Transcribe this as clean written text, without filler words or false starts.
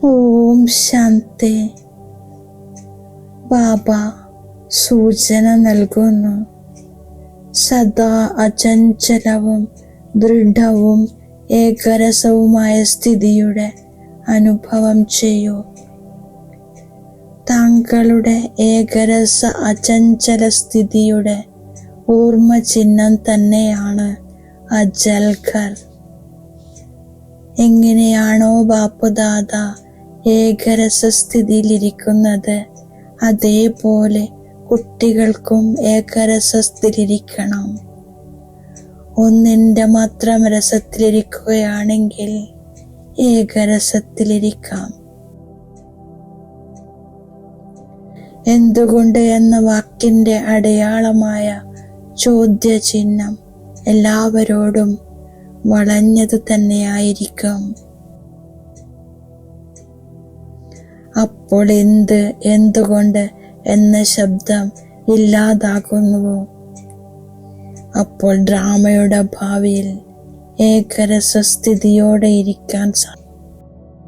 ഓം ശാന്തി. ബാബ സൂചന നൽകുന്നു. സദാ അചഞ്ചലവും ദൃഢവും ഏകരസവുമായ സ്ഥിതിയുടെ അനുഭവം ചെയ്യൂ. താങ്കളുടെ ഏകരസ അചഞ്ചല സ്ഥിതിയുടെ ഓർമ്മ ചിഹ്നം തന്നെയാണ് അജൽഘർ. എങ്ങനെയാണോ ബാപ്പുദാദ ഏകരസസ്ഥിതിയിലിരിക്കുന്നത്, അതേപോലെ കുട്ടികൾക്കും ഏകരസസ്ഥിതിയിലിരിക്കണം. ഒന്നിൻ്റെ മാത്രം രസത്തിലിരിക്കുകയാണെങ്കിൽ ഏകരസത്തിലിരിക്കാം. എന്തുകൊണ്ട് എന്ന വാക്കിൻ്റെ അടയാളമായ ചോദ്യചിഹ്നം എല്ലാവരോടും വളഞ്ഞത് തന്നെയായിരിക്കും. അപ്പോൾ എന്തുകൊണ്ട് എന്ന ശബ്ദം ഇല്ലാതാകുന്നുവോ, അപ്പോൾ ഡ്രാമയുടെ ഭാവിയിൽ ഏകരസസ്ഥിതിയോടെ ഇരിക്കാൻ സാധിക്കും.